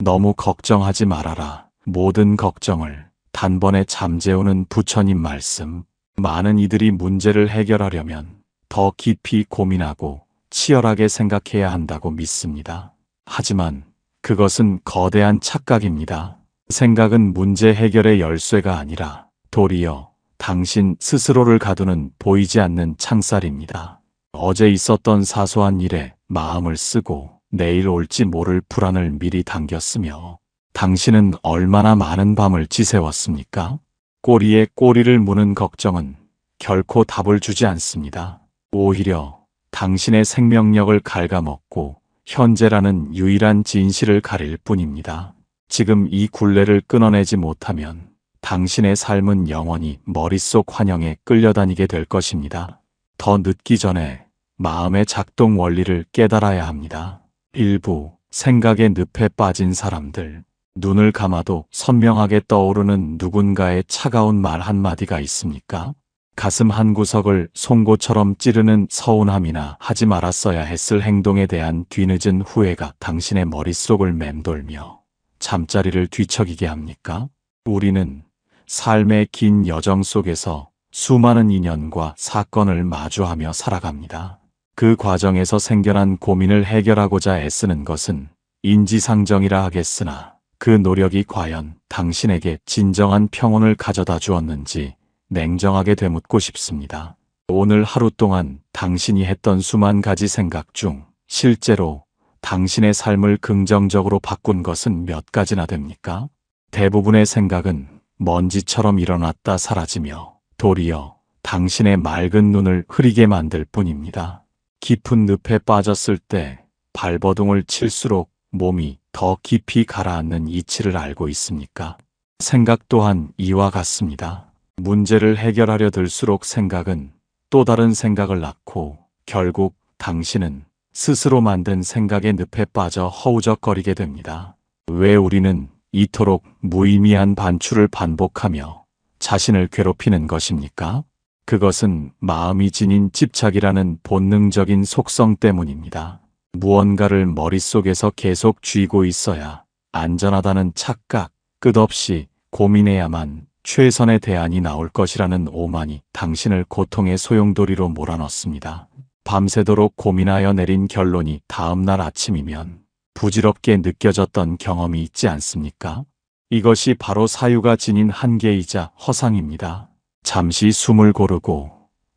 너무 걱정하지 말아라. 모든 걱정을 단번에 잠재우는 부처님 말씀. 많은 이들이 문제를 해결하려면 더 깊이 고민하고 치열하게 생각해야 한다고 믿습니다. 하지만 그것은 거대한 착각입니다. 생각은 문제 해결의 열쇠가 아니라 도리어 당신 스스로를 가두는 보이지 않는 창살입니다. 어제 있었던 사소한 일에 마음을 쓰고 내일 올지 모를 불안을 미리 당겼으며 당신은 얼마나 많은 밤을 지새웠습니까? 꼬리에 꼬리를 무는 걱정은 결코 답을 주지 않습니다. 오히려 당신의 생명력을 갉아먹고 현재라는 유일한 진실을 가릴 뿐입니다. 지금 이 굴레를 끊어내지 못하면 당신의 삶은 영원히 머릿속 환영에 끌려다니게 될 것입니다. 더 늦기 전에 마음의 작동 원리를 깨달아야 합니다. 일부 생각의 늪에 빠진 사람들, 눈을 감아도 선명하게 떠오르는 누군가의 차가운 말 한마디가 있습니까? 가슴 한구석을 송곳처럼 찌르는 서운함이나 하지 말았어야 했을 행동에 대한 뒤늦은 후회가 당신의 머릿속을 맴돌며 잠자리를 뒤척이게 합니까? 우리는 삶의 긴 여정 속에서 수많은 인연과 사건을 마주하며 살아갑니다. 그 과정에서 생겨난 고민을 해결하고자 애쓰는 것은 인지상정이라 하겠으나 그 노력이 과연 당신에게 진정한 평온을 가져다 주었는지 냉정하게 되묻고 싶습니다. 오늘 하루 동안 당신이 했던 수만 가지 생각 중 실제로 당신의 삶을 긍정적으로 바꾼 것은 몇 가지나 됩니까? 대부분의 생각은 먼지처럼 일어났다 사라지며 도리어 당신의 맑은 눈을 흐리게 만들 뿐입니다. 깊은 늪에 빠졌을 때 발버둥을 칠수록 몸이 더 깊이 가라앉는 이치를 알고 있습니까? 생각 또한 이와 같습니다. 문제를 해결하려 들수록 생각은 또 다른 생각을 낳고 결국 당신은 스스로 만든 생각의 늪에 빠져 허우적거리게 됩니다. 왜 우리는 이토록 무의미한 반추를 반복하며 자신을 괴롭히는 것입니까? 그것은 마음이 지닌 집착이라는 본능적인 속성 때문입니다. 무언가를 머릿속에서 계속 쥐고 있어야 안전하다는 착각, 끝없이 고민해야만 최선의 대안이 나올 것이라는 오만이 당신을 고통의 소용돌이로 몰아넣습니다. 밤새도록 고민하여 내린 결론이 다음날 아침이면 부질없게 느껴졌던 경험이 있지 않습니까? 이것이 바로 사유가 지닌 한계이자 허상입니다. 잠시 숨을 고르고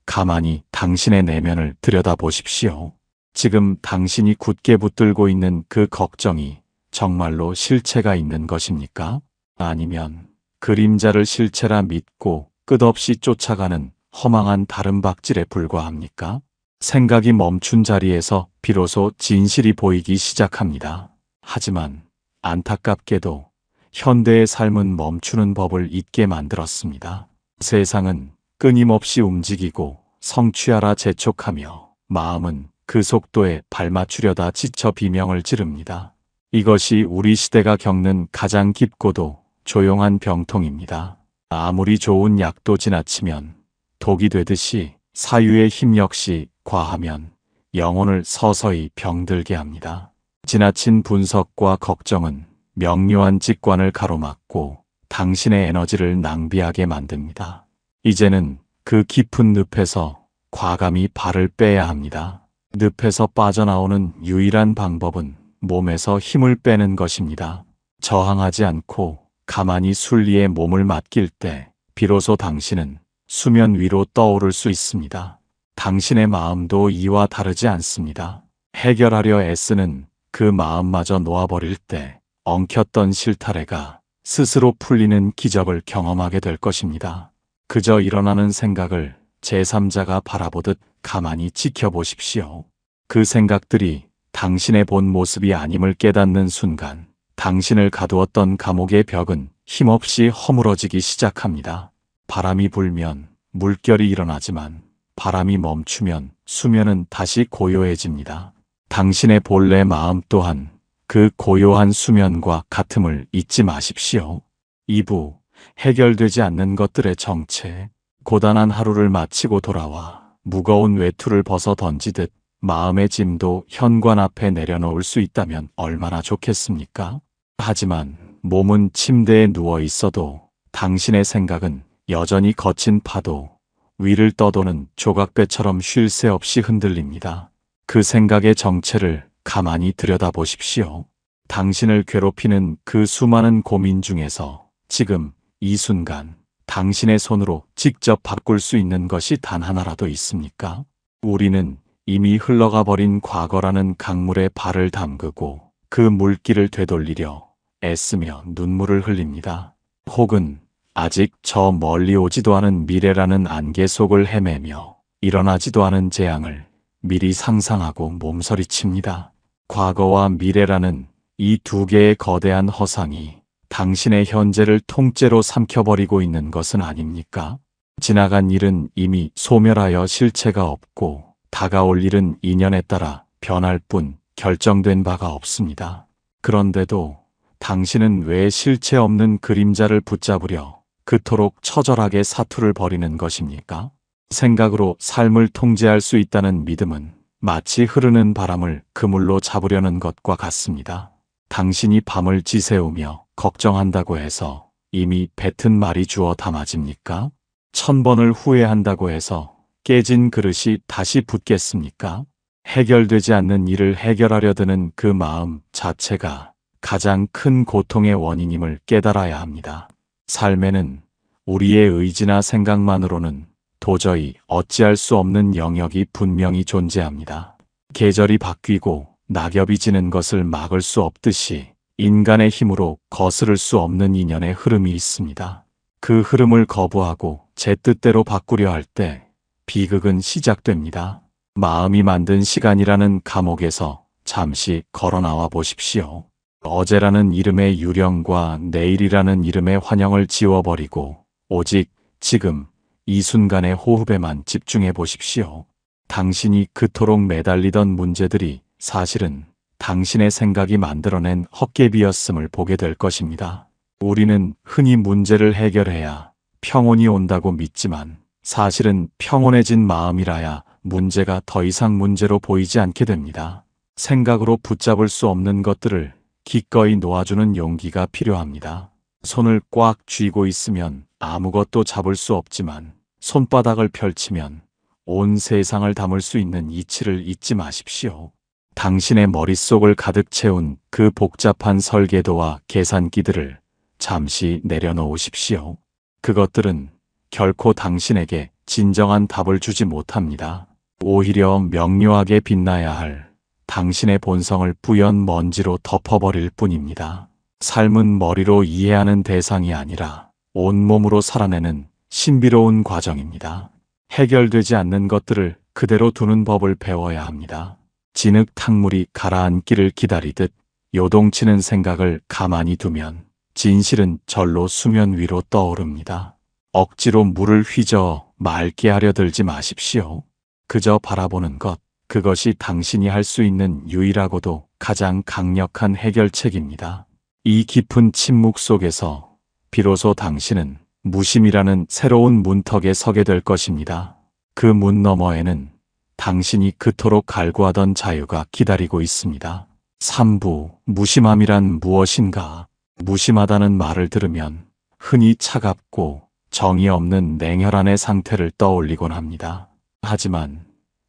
가만히 당신의 내면을 들여다보십시오. 지금 당신이 굳게 붙들고 있는 그 걱정이 정말로 실체가 있는 것입니까? 아니면 그림자를 실체라 믿고 끝없이 쫓아가는 허망한 다름박질에 불과합니까? 생각이 멈춘 자리에서 비로소 진실이 보이기 시작합니다. 하지만 안타깝게도 현대의 삶은 멈추는 법을 잊게 만들었습니다. 세상은 끊임없이 움직이고 성취하라 재촉하며 마음은 그 속도에 발맞추려다 지쳐 비명을 지릅니다. 이것이 우리 시대가 겪는 가장 깊고도 조용한 병통입니다. 아무리 좋은 약도 지나치면 독이 되듯이 사유의 힘 역시 과하면 영혼을 서서히 병들게 합니다. 지나친 분석과 걱정은 명료한 직관을 가로막고 당신의 에너지를 낭비하게 만듭니다. 이제는 그 깊은 늪에서 과감히 발을 빼야 합니다. 늪에서 빠져나오는 유일한 방법은 몸에서 힘을 빼는 것입니다. 저항하지 않고 가만히 순리에 몸을 맡길 때 비로소 당신은 수면 위로 떠오를 수 있습니다. 당신의 마음도 이와 다르지 않습니다. 해결하려 애쓰는 그 마음마저 놓아버릴 때 엉켰던 실타래가 스스로 풀리는 기적을 경험하게 될 것입니다. 그저 일어나는 생각을 제3자가 바라보듯 가만히 지켜보십시오. 그 생각들이 당신의 본 모습이 아님을 깨닫는 순간 당신을 가두었던 감옥의 벽은 힘없이 허물어지기 시작합니다. 바람이 불면 물결이 일어나지만 바람이 멈추면 수면은 다시 고요해집니다. 당신의 본래 마음 또한 그 고요한 수면과 같음을 잊지 마십시오. 2부 해결되지 않는 것들의 정체. 고단한 하루를 마치고 돌아와 무거운 외투를 벗어 던지듯 마음의 짐도 현관 앞에 내려놓을 수 있다면 얼마나 좋겠습니까? 하지만 몸은 침대에 누워 있어도 당신의 생각은 여전히 거친 파도 위를 떠도는 조각배처럼 쉴 새 없이 흔들립니다. 그 생각의 정체를 가만히 들여다보십시오. 당신을 괴롭히는 그 수많은 고민 중에서 지금 이 순간 당신의 손으로 직접 바꿀 수 있는 것이 단 하나라도 있습니까? 우리는 이미 흘러가 버린 과거라는 강물에 발을 담그고 그 물길을 되돌리려 애쓰며 눈물을 흘립니다. 혹은 아직 저 멀리 오지도 않은 미래라는 안개 속을 헤매며 일어나지도 않은 재앙을 미리 상상하고 몸서리칩니다. 과거와 미래라는 이 두 개의 거대한 허상이 당신의 현재를 통째로 삼켜버리고 있는 것은 아닙니까? 지나간 일은 이미 소멸하여 실체가 없고 다가올 일은 인연에 따라 변할 뿐 결정된 바가 없습니다. 그런데도 당신은 왜 실체 없는 그림자를 붙잡으려 그토록 처절하게 사투를 벌이는 것입니까? 생각으로 삶을 통제할 수 있다는 믿음은 마치 흐르는 바람을 그물로 잡으려는 것과 같습니다. 당신이 밤을 지새우며 걱정한다고 해서 이미 뱉은 말이 주워 담아집니까? 1000번을 후회한다고 해서 깨진 그릇이 다시 붙겠습니까? 해결되지 않는 일을 해결하려 드는 그 마음 자체가 가장 큰 고통의 원인임을 깨달아야 합니다. 삶에는 우리의 의지나 생각만으로는 도저히 어찌할 수 없는 영역이 분명히 존재합니다. 계절이 바뀌고 낙엽이 지는 것을 막을 수 없듯이 인간의 힘으로 거스를 수 없는 인연의 흐름이 있습니다. 그 흐름을 거부하고 제 뜻대로 바꾸려 할 때 비극은 시작됩니다. 마음이 만든 시간이라는 감옥에서 잠시 걸어 나와 보십시오. 어제라는 이름의 유령과 내일이라는 이름의 환영을 지워버리고 오직 지금 이 순간의 호흡에만 집중해 보십시오. 당신이 그토록 매달리던 문제들이 사실은 당신의 생각이 만들어낸 헛개비였음을 보게 될 것입니다. 우리는 흔히 문제를 해결해야 평온이 온다고 믿지만 사실은 평온해진 마음이라야 문제가 더 이상 문제로 보이지 않게 됩니다. 생각으로 붙잡을 수 없는 것들을 기꺼이 놓아주는 용기가 필요합니다. 손을 꽉 쥐고 있으면 아무것도 잡을 수 없지만 손바닥을 펼치면 온 세상을 담을 수 있는 이치를 잊지 마십시오. 당신의 머릿속을 가득 채운 그 복잡한 설계도와 계산기들을 잠시 내려놓으십시오. 그것들은 결코 당신에게 진정한 답을 주지 못합니다. 오히려 명료하게 빛나야 할 당신의 본성을 뿌연 먼지로 덮어버릴 뿐입니다. 삶은 머리로 이해하는 대상이 아니라 온몸으로 살아내는 신비로운 과정입니다. 해결되지 않는 것들을 그대로 두는 법을 배워야 합니다. 진흙 탕물이 가라앉기를 기다리듯 요동치는 생각을 가만히 두면 진실은 절로 수면 위로 떠오릅니다. 억지로 물을 휘저어 맑게 하려 들지 마십시오. 그저 바라보는 것, 그것이 당신이 할 수 있는 유일하고도 가장 강력한 해결책입니다. 이 깊은 침묵 속에서 비로소 당신은 무심이라는 새로운 문턱에 서게 될 것입니다. 그 문 너머에는 당신이 그토록 갈구하던 자유가 기다리고 있습니다. 3부 무심함이란 무엇인가? 무심하다는 말을 들으면 흔히 차갑고 정이 없는 냉혈한의 상태를 떠올리곤 합니다. 하지만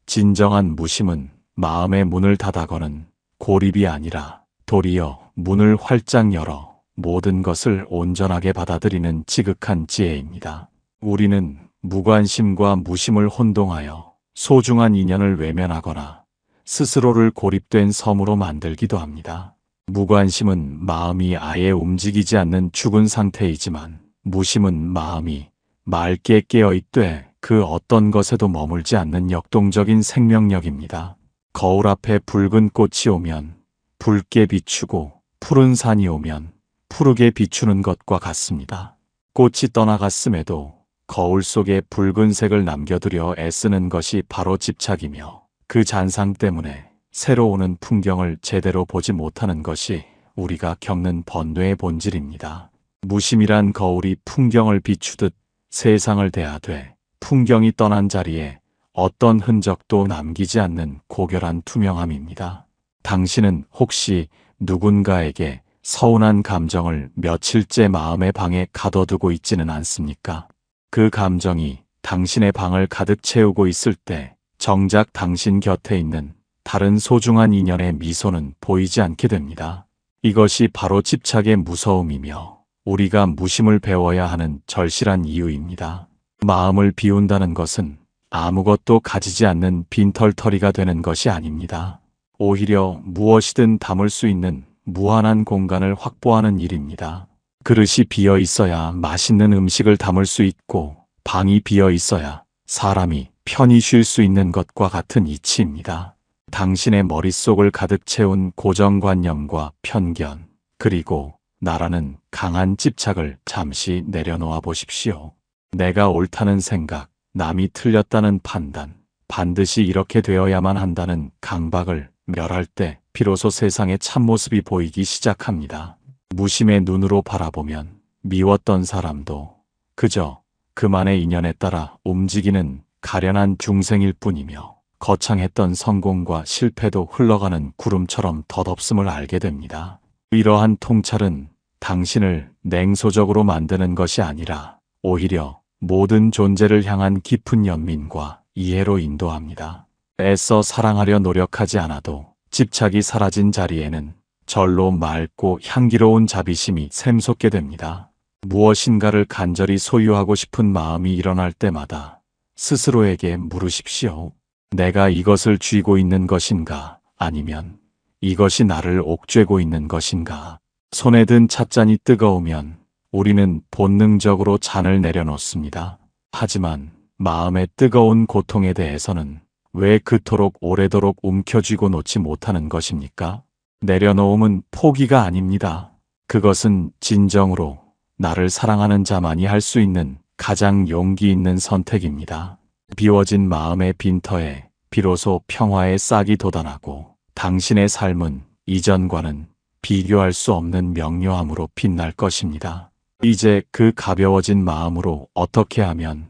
진정한 무심은 마음의 문을 닫아거는 고립이 아니라 도리어 문을 활짝 열어 모든 것을 온전하게 받아들이는 지극한 지혜입니다. 우리는 무관심과 무심을 혼동하여 소중한 인연을 외면하거나 스스로를 고립된 섬으로 만들기도 합니다. 무관심은 마음이 아예 움직이지 않는 죽은 상태이지만 무심은 마음이 맑게 깨어있되 그 어떤 것에도 머물지 않는 역동적인 생명력입니다. 거울 앞에 붉은 꽃이 오면 붉게 비추고 푸른 산이 오면 푸르게 비추는 것과 같습니다. 꽃이 떠나갔음에도 거울 속에 붉은색을 남겨두려 애쓰는 것이 바로 집착이며 그 잔상 때문에 새로 오는 풍경을 제대로 보지 못하는 것이 우리가 겪는 번뇌의 본질입니다. 무심이란 거울이 풍경을 비추듯 세상을 대하되 풍경이 떠난 자리에 어떤 흔적도 남기지 않는 고결한 투명함입니다. 당신은 혹시 누군가에게 서운한 감정을 며칠째 마음의 방에 가둬두고 있지는 않습니까? 그 감정이 당신의 방을 가득 채우고 있을 때 정작 당신 곁에 있는 다른 소중한 인연의 미소는 보이지 않게 됩니다. 이것이 바로 집착의 무서움이며 우리가 무심을 배워야 하는 절실한 이유입니다. 마음을 비운다는 것은 아무것도 가지지 않는 빈털터리가 되는 것이 아닙니다. 오히려 무엇이든 담을 수 있는 무한한 공간을 확보하는 일입니다. 그릇이 비어 있어야 맛있는 음식을 담을 수 있고 방이 비어 있어야 사람이 편히 쉴 수 있는 것과 같은 이치입니다. 당신의 머릿속을 가득 채운 고정관념과 편견, 그리고 나라는 강한 집착을 잠시 내려놓아 보십시오. 내가 옳다는 생각, 남이 틀렸다는 판단, 반드시 이렇게 되어야만 한다는 강박을 멸할 때 비로소 세상의 참모습이 보이기 시작합니다. 무심의 눈으로 바라보면 미웠던 사람도 그저 그만의 인연에 따라 움직이는 가련한 중생일 뿐이며 거창했던 성공과 실패도 흘러가는 구름처럼 덧없음을 알게 됩니다. 이러한 통찰은 당신을 냉소적으로 만드는 것이 아니라 오히려 모든 존재를 향한 깊은 연민과 이해로 인도합니다. 애써 사랑하려 노력하지 않아도 집착이 사라진 자리에는 절로 맑고 향기로운 자비심이 샘솟게 됩니다. 무엇인가를 간절히 소유하고 싶은 마음이 일어날 때마다 스스로에게 물으십시오. 내가 이것을 쥐고 있는 것인가? 아니면 이것이 나를 옥죄고 있는 것인가? 손에 든 찻잔이 뜨거우면 우리는 본능적으로 잔을 내려놓습니다. 하지만 마음의 뜨거운 고통에 대해서는 왜 그토록 오래도록 움켜쥐고 놓지 못하는 것입니까? 내려놓음은 포기가 아닙니다. 그것은 진정으로 나를 사랑하는 자만이 할 수 있는 가장 용기 있는 선택입니다. 비워진 마음의 빈터에 비로소 평화의 싹이 돋아나고 당신의 삶은 이전과는 비교할 수 없는 명료함으로 빛날 것입니다. 이제 그 가벼워진 마음으로 어떻게 하면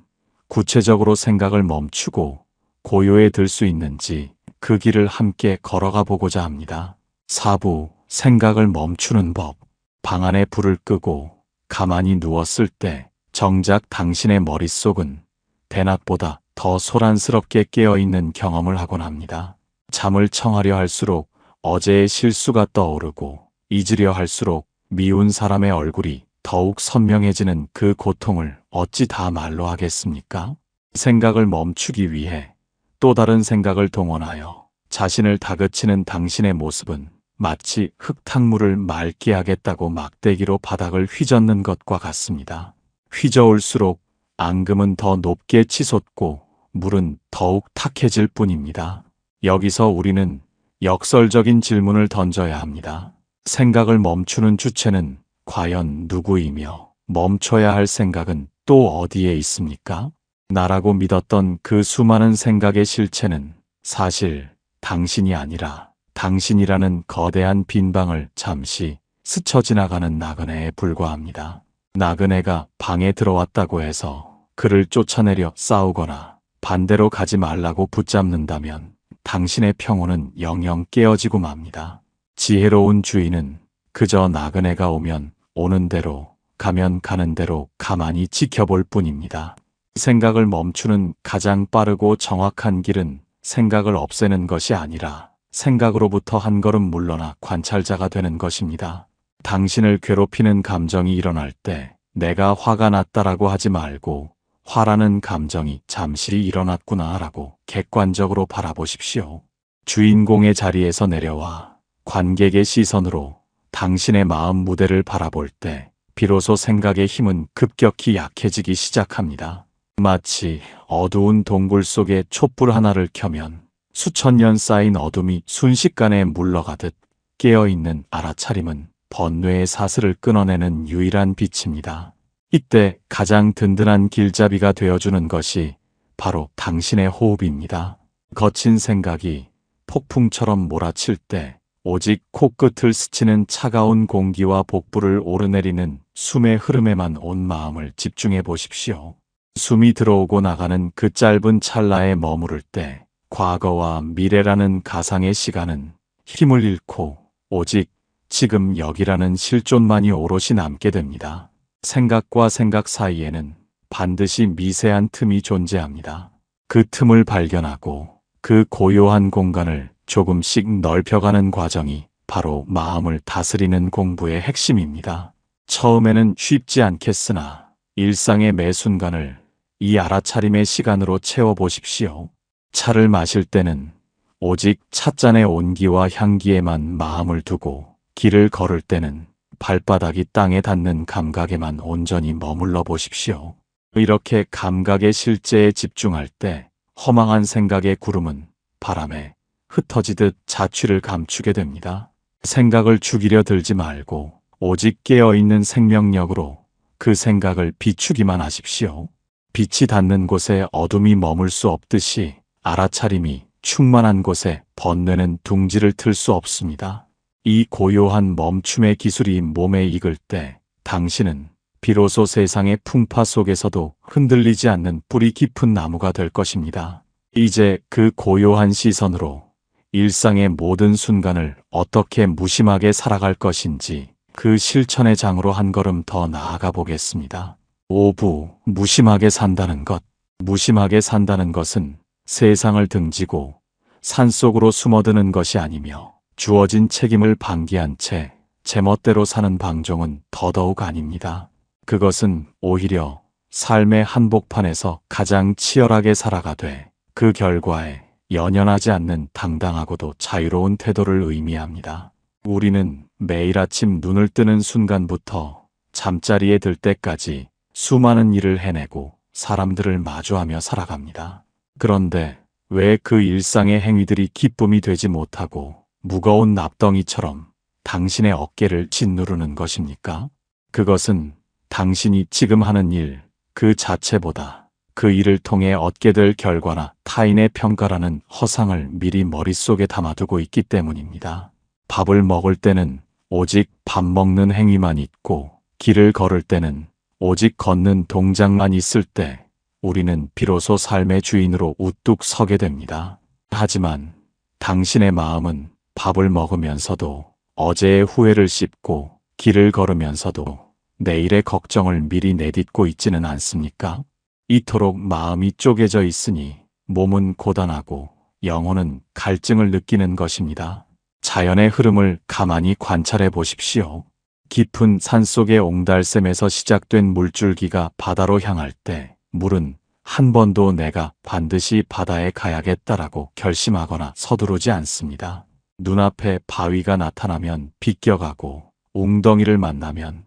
구체적으로 생각을 멈추고 고요에 들 수 있는지 그 길을 함께 걸어가 보고자 합니다. 4부 생각을 멈추는 법. 방 안에 불을 끄고 가만히 누웠을 때 정작 당신의 머릿속은 대낮보다 더 소란스럽게 깨어있는 경험을 하곤 합니다. 잠을 청하려 할수록 어제의 실수가 떠오르고 잊으려 할수록 미운 사람의 얼굴이 더욱 선명해지는 그 고통을 어찌 다 말로 하겠습니까? 생각을 멈추기 위해 또 다른 생각을 동원하여 자신을 다그치는 당신의 모습은 마치 흙탕물을 맑게 하겠다고 막대기로 바닥을 휘젓는 것과 같습니다. 휘저을수록 앙금은 더 높게 치솟고 물은 더욱 탁해질 뿐입니다. 여기서 우리는 역설적인 질문을 던져야 합니다. 생각을 멈추는 주체는 과연 누구이며 멈춰야 할 생각은 또 어디에 있습니까? 나라고 믿었던 그 수많은 생각의 실체는 사실 당신이 아니라 당신이라는 거대한 빈방을 잠시 스쳐 지나가는 나그네에 불과합니다. 나그네가 방에 들어왔다고 해서 그를 쫓아내려 싸우거나 반대로 가지 말라고 붙잡는다면 당신의 평온은 영영 깨어지고 맙니다. 지혜로운 주인은 그저 나그네가 오면 오는 대로 가면 가는 대로 가만히 지켜볼 뿐입니다. 생각을 멈추는 가장 빠르고 정확한 길은 생각을 없애는 것이 아니라 생각으로부터 한 걸음 물러나 관찰자가 되는 것입니다. 당신을 괴롭히는 감정이 일어날 때 내가 화가 났다라고 하지 말고 화라는 감정이 잠시 일어났구나라고 객관적으로 바라보십시오. 주인공의 자리에서 내려와 관객의 시선으로 당신의 마음 무대를 바라볼 때 비로소 생각의 힘은 급격히 약해지기 시작합니다. 마치 어두운 동굴 속에 촛불 하나를 켜면 수천 년 쌓인 어둠이 순식간에 물러가듯 깨어있는 알아차림은 번뇌의 사슬을 끊어내는 유일한 빛입니다. 이때 가장 든든한 길잡이가 되어주는 것이 바로 당신의 호흡입니다. 거친 생각이 폭풍처럼 몰아칠 때 오직 코끝을 스치는 차가운 공기와 복부를 오르내리는 숨의 흐름에만 온 마음을 집중해 보십시오. 숨이 들어오고 나가는 그 짧은 찰나에 머무를 때 과거와 미래라는 가상의 시간은 힘을 잃고 오직 지금 여기라는 실존만이 오롯이 남게 됩니다. 생각과 생각 사이에는 반드시 미세한 틈이 존재합니다. 그 틈을 발견하고 그 고요한 공간을 조금씩 넓혀가는 과정이 바로 마음을 다스리는 공부의 핵심입니다. 처음에는 쉽지 않겠으나 일상의 매 순간을 이 알아차림의 시간으로 채워보십시오. 차를 마실 때는 오직 찻잔의 온기와 향기에만 마음을 두고, 길을 걸을 때는 발바닥이 땅에 닿는 감각에만 온전히 머물러 보십시오. 이렇게 감각의 실제에 집중할 때 허망한 생각의 구름은 바람에 흩어지듯 자취를 감추게 됩니다. 생각을 죽이려 들지 말고 오직 깨어있는 생명력으로 그 생각을 비추기만 하십시오. 빛이 닿는 곳에 어둠이 머물 수 없듯이 알아차림이 충만한 곳에 번뇌는 둥지를 틀 수 없습니다. 이 고요한 멈춤의 기술이 몸에 익을 때 당신은 비로소 세상의 풍파 속에서도 흔들리지 않는 뿌리 깊은 나무가 될 것입니다. 이제 그 고요한 시선으로 일상의 모든 순간을 어떻게 무심하게 살아갈 것인지 그 실천의 장으로 한 걸음 더 나아가 보겠습니다. 5부 무심하게 산다는 것. 무심하게 산다는 것은 세상을 등지고 산속으로 숨어드는 것이 아니며 주어진 책임을 방기한 채 제멋대로 사는 방종은 더더욱 아닙니다. 그것은 오히려 삶의 한복판에서 가장 치열하게 살아가되 그 결과에 연연하지 않는 당당하고도 자유로운 태도를 의미합니다. 우리는 매일 아침 눈을 뜨는 순간부터 잠자리에 들 때까지 수많은 일을 해내고 사람들을 마주하며 살아갑니다. 그런데 왜 그 일상의 행위들이 기쁨이 되지 못하고 무거운 납덩이처럼 당신의 어깨를 짓누르는 것입니까? 그것은 당신이 지금 하는 일 그 자체보다 그 일을 통해 얻게 될 결과나 타인의 평가라는 허상을 미리 머릿속에 담아두고 있기 때문입니다. 밥을 먹을 때는 오직 밥 먹는 행위만 있고, 길을 걸을 때는 오직 걷는 동작만 있을 때 우리는 비로소 삶의 주인으로 우뚝 서게 됩니다. 하지만 당신의 마음은 밥을 먹으면서도 어제의 후회를 씹고 길을 걸으면서도 내일의 걱정을 미리 내딛고 있지는 않습니까? 이토록 마음이 쪼개져 있으니 몸은 고단하고 영혼은 갈증을 느끼는 것입니다. 자연의 흐름을 가만히 관찰해 보십시오. 깊은 산속의 옹달샘에서 시작된 물줄기가 바다로 향할 때 물은 한 번도 내가 반드시 바다에 가야겠다라고 결심하거나 서두르지 않습니다. 눈앞에 바위가 나타나면 비껴가고 웅덩이를 만나면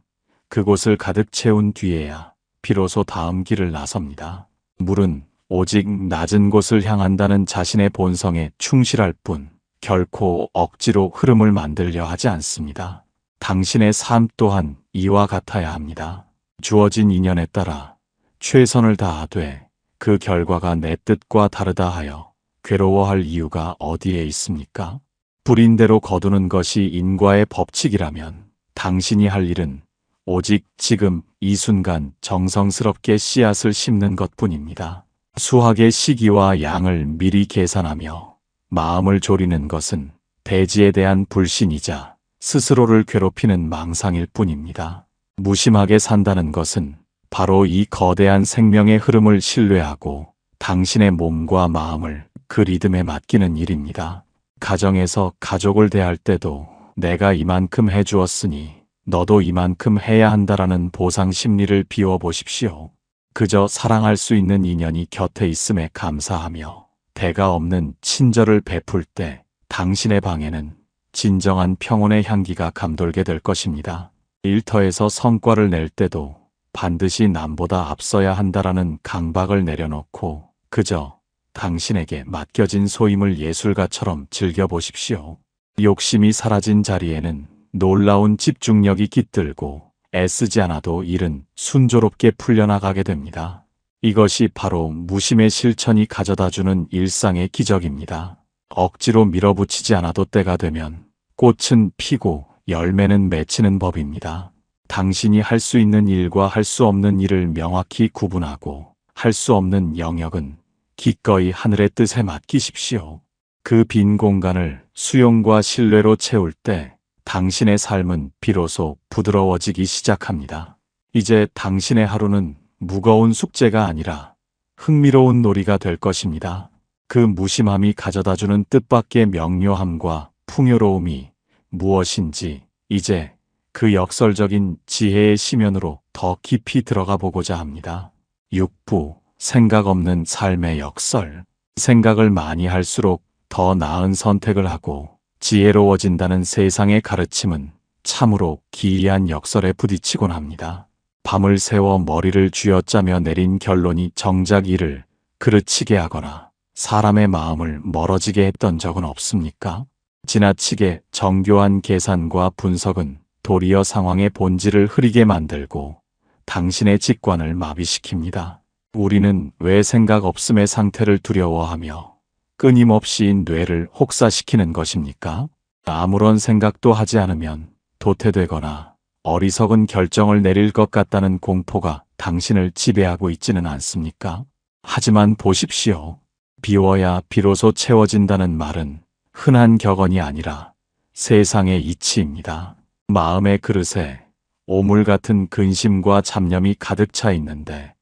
그곳을 가득 채운 뒤에야 비로소 다음 길을 나섭니다. 물은 오직 낮은 곳을 향한다는 자신의 본성에 충실할 뿐 결코 억지로 흐름을 만들려 하지 않습니다. 당신의 삶 또한 이와 같아야 합니다. 주어진 인연에 따라 최선을 다하되 그 결과가 내 뜻과 다르다 하여 괴로워할 이유가 어디에 있습니까? 불인 대로 거두는 것이 인과의 법칙이라면 당신이 할 일은 오직 지금 이 순간 정성스럽게 씨앗을 심는 것뿐입니다. 수확의 시기와 양을 미리 계산하며 마음을 졸이는 것은 대지에 대한 불신이자 스스로를 괴롭히는 망상일 뿐입니다. 무심하게 산다는 것은 바로 이 거대한 생명의 흐름을 신뢰하고 당신의 몸과 마음을 그 리듬에 맡기는 일입니다. 가정에서 가족을 대할 때도 내가 이만큼 해주었으니 너도 이만큼 해야 한다라는 보상 심리를 비워보십시오. 그저 사랑할 수 있는 인연이 곁에 있음에 감사하며 대가 없는 친절을 베풀 때 당신의 방에는 진정한 평온의 향기가 감돌게 될 것입니다. 일터에서 성과를 낼 때도 반드시 남보다 앞서야 한다라는 강박을 내려놓고 그저 당신에게 맡겨진 소임을 예술가처럼 즐겨보십시오. 욕심이 사라진 자리에는 놀라운 집중력이 깃들고 애쓰지 않아도 일은 순조롭게 풀려나가게 됩니다. 이것이 바로 무심의 실천이 가져다주는 일상의 기적입니다. 억지로 밀어붙이지 않아도 때가 되면 꽃은 피고 열매는 맺히는 법입니다. 당신이 할 수 있는 일과 할 수 없는 일을 명확히 구분하고 할 수 없는 영역은 기꺼이 하늘의 뜻에 맡기십시오. 그 빈 공간을 수용과 신뢰로 채울 때 당신의 삶은 비로소 부드러워지기 시작합니다. 이제 당신의 하루는 무거운 숙제가 아니라 흥미로운 놀이가 될 것입니다. 그 무심함이 가져다주는 뜻밖의 명료함과 풍요로움이 무엇인지 이제 그 역설적인 지혜의 심연으로 더 깊이 들어가 보고자 합니다. 6부 생각 없는 삶의 역설. 생각을 많이 할수록 더 나은 선택을 하고 지혜로워진다는 세상의 가르침은 참으로 기이한 역설에 부딪히곤 합니다. 밤을 새워 머리를 쥐어짜며 내린 결론이 정작 이를 그르치게 하거나 사람의 마음을 멀어지게 했던 적은 없습니까? 지나치게 정교한 계산과 분석은 도리어 상황의 본질을 흐리게 만들고 당신의 직관을 마비시킵니다. 우리는 왜 생각 없음의 상태를 두려워하며 끊임없이 뇌를 혹사시키는 것입니까? 아무런 생각도 하지 않으면 도태되거나 어리석은 결정을 내릴 것 같다는 공포가 당신을 지배하고 있지는 않습니까? 하지만 보십시오. 비워야 비로소 채워진다는 말은 흔한 격언이 아니라 세상의 이치입니다. 마음의 그릇에 오물 같은 근심과 잡념이 가득 차 있는데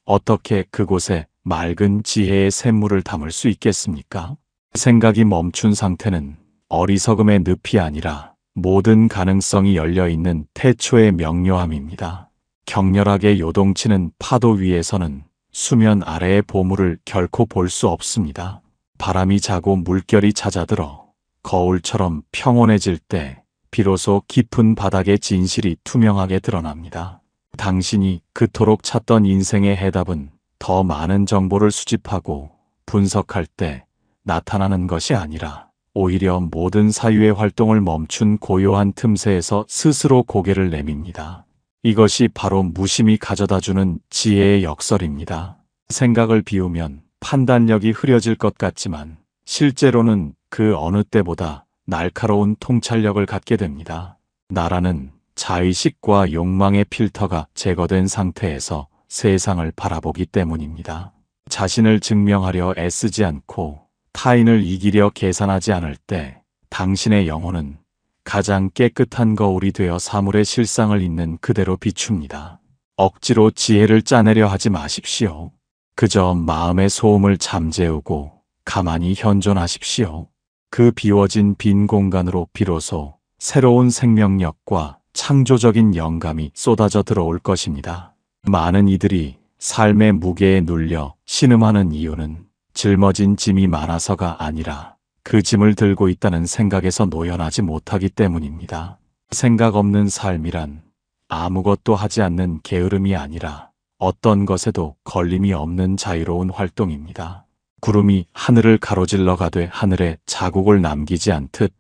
어떻게 그곳에 맑은 지혜의 샘물을 담을 수 있겠습니까? 생각이 멈춘 상태는 어리석음의 늪이 아니라 모든 가능성이 열려있는 태초의 명료함입니다. 격렬하게 요동치는 파도 위에서는 수면 아래의 보물을 결코 볼 수 없습니다. 바람이 자고 물결이 잦아들어 거울처럼 평온해질 때 비로소 깊은 바닥의 진실이 투명하게 드러납니다. 당신이 그토록 찾던 인생의 해답은 더 많은 정보를 수집하고 분석할 때 나타나는 것이 아니라 오히려 모든 사유의 활동을 멈춘 고요한 틈새에서 스스로 고개를 내밉니다. 이것이 바로 무심히 가져다주는 지혜의 역설입니다. 생각을 비우면 판단력이 흐려질 것 같지만 실제로는 그 어느 때보다 날카로운 통찰력을 갖게 됩니다. 나라는 자의식과 욕망의 필터가 제거된 상태에서 세상을 바라보기 때문입니다. 자신을 증명하려 애쓰지 않고 타인을 이기려 계산하지 않을 때 당신의 영혼은 가장 깨끗한 거울이 되어 사물의 실상을 있는 그대로 비춥니다. 억지로 지혜를 짜내려 하지 마십시오. 그저 마음의 소음을 잠재우고 가만히 현존하십시오. 그 비워진 빈 공간으로 비로소 새로운 생명력과 창조적인 영감이 쏟아져 들어올 것입니다. 많은 이들이 삶의 무게에 눌려 신음하는 이유는 짊어진 짐이 많아서가 아니라 그 짐을 들고 있다는 생각에서 노연하지 못하기 때문입니다. 생각 없는 삶이란 아무것도 하지 않는 게으름이 아니라 어떤 것에도 걸림이 없는 자유로운 활동입니다. 구름이 하늘을 가로질러 가되 하늘에 자국을 남기지 않듯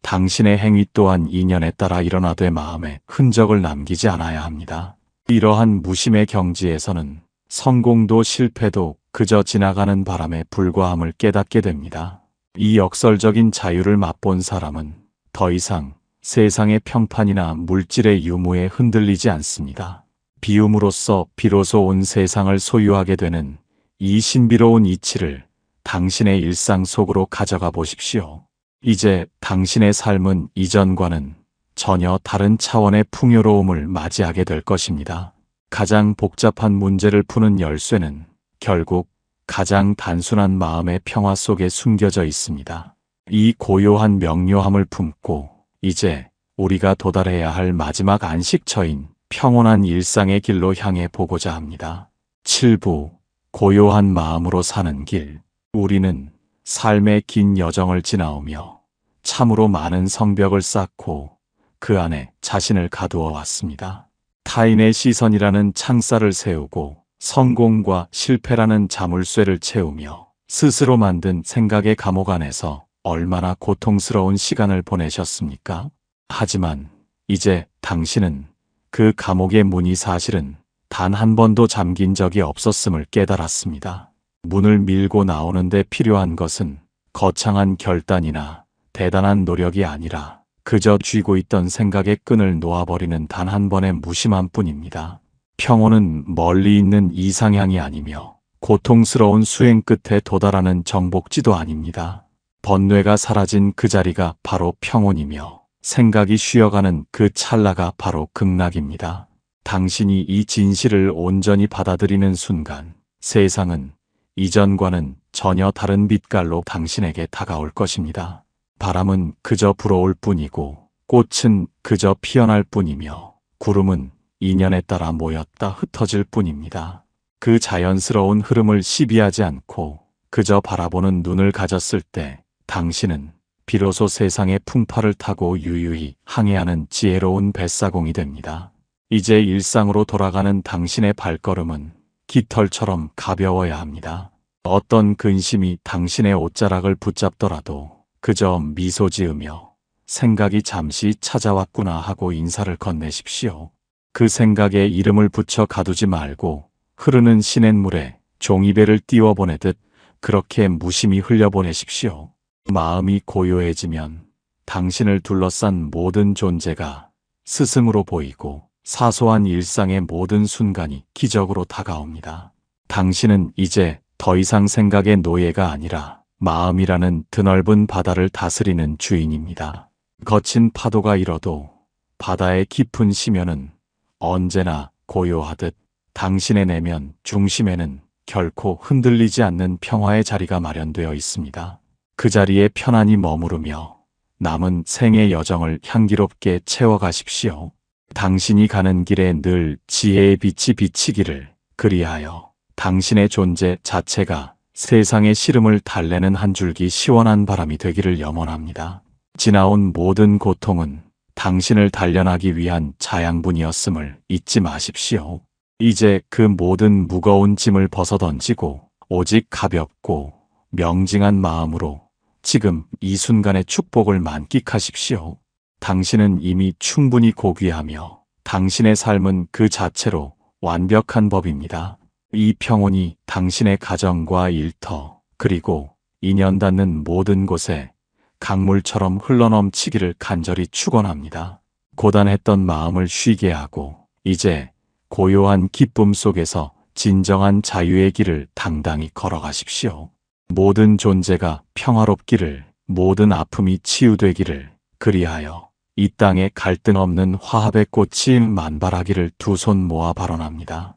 당신의 행위 또한 인연에 따라 일어나되 마음에 흔적을 남기지 않아야 합니다. 이러한 무심의 경지에서는 성공도 실패도 그저 지나가는 바람에 불과함을 깨닫게 됩니다. 이 역설적인 자유를 맛본 사람은 더 이상 세상의 평판이나 물질의 유무에 흔들리지 않습니다. 비움으로써 비로소 온 세상을 소유하게 되는 이 신비로운 이치를 당신의 일상 속으로 가져가 보십시오. 이제 당신의 삶은 이전과는 전혀 다른 차원의 풍요로움을 맞이하게 될 것입니다. 가장 복잡한 문제를 푸는 열쇠는 결국 가장 단순한 마음의 평화 속에 숨겨져 있습니다. 이 고요한 명료함을 품고 이제 우리가 도달해야 할 마지막 안식처인 평온한 일상의 길로 향해 보고자 합니다. 7부 고요한 마음으로 사는 길. 우리는 삶의 긴 여정을 지나오며 참으로 많은 성벽을 쌓고 그 안에 자신을 가두어 왔습니다. 타인의 시선이라는 창살을 세우고 성공과 실패라는 자물쇠를 채우며 스스로 만든 생각의 감옥 안에서 얼마나 고통스러운 시간을 보내셨습니까? 하지만 이제 당신은 그 감옥의 문이 사실은 단 한 번도 잠긴 적이 없었음을 깨달았습니다. 문을 밀고 나오는데 필요한 것은 거창한 결단이나 대단한 노력이 아니라 그저 쥐고 있던 생각의 끈을 놓아버리는 단 한 번의 무심함 뿐입니다. 평온은 멀리 있는 이상향이 아니며 고통스러운 수행 끝에 도달하는 정복지도 아닙니다. 번뇌가 사라진 그 자리가 바로 평온이며 생각이 쉬어가는 그 찰나가 바로 극락입니다. 당신이 이 진실을 온전히 받아들이는 순간 세상은 이전과는 전혀 다른 빛깔로 당신에게 다가올 것입니다. 바람은 그저 불어올 뿐이고 꽃은 그저 피어날 뿐이며 구름은 인연에 따라 모였다 흩어질 뿐입니다. 그 자연스러운 흐름을 시비하지 않고 그저 바라보는 눈을 가졌을 때 당신은 비로소 세상의 풍파를 타고 유유히 항해하는 지혜로운 뱃사공이 됩니다. 이제 일상으로 돌아가는 당신의 발걸음은 깃털처럼 가벼워야 합니다. 어떤 근심이 당신의 옷자락을 붙잡더라도 그저 미소 지으며 생각이 잠시 찾아왔구나 하고 인사를 건네십시오. 그 생각에 이름을 붙여 가두지 말고 흐르는 시냇물에 종이배를 띄워보내듯 그렇게 무심히 흘려보내십시오. 마음이 고요해지면 당신을 둘러싼 모든 존재가 스승으로 보이고 사소한 일상의 모든 순간이 기적으로 다가옵니다. 당신은 이제 더 이상 생각의 노예가 아니라 마음이라는 드넓은 바다를 다스리는 주인입니다. 거친 파도가 일어도 바다의 깊은 심연은 언제나 고요하듯 당신의 내면 중심에는 결코 흔들리지 않는 평화의 자리가 마련되어 있습니다. 그 자리에 편안히 머무르며 남은 생의 여정을 향기롭게 채워가십시오. 당신이 가는 길에 늘 지혜의 빛이 비치기를, 그리하여 당신의 존재 자체가 세상의 시름을 달래는 한 줄기 시원한 바람이 되기를 염원합니다. 지나온 모든 고통은 당신을 단련하기 위한 자양분이었음을 잊지 마십시오. 이제 그 모든 무거운 짐을 벗어던지고 오직 가볍고 명징한 마음으로 지금 이 순간의 축복을 만끽하십시오. 당신은 이미 충분히 고귀하며 당신의 삶은 그 자체로 완벽한 법입니다. 이 평온이 당신의 가정과 일터 그리고 인연 닿는 모든 곳에 강물처럼 흘러넘치기를 간절히 축원합니다. 고단했던 마음을 쉬게 하고 이제 고요한 기쁨 속에서 진정한 자유의 길을 당당히 걸어가십시오. 모든 존재가 평화롭기를, 모든 아픔이 치유되기를, 그리하여 이 땅에 갈등 없는 화합의 꽃이 만발하기를 두 손 모아 발언합니다.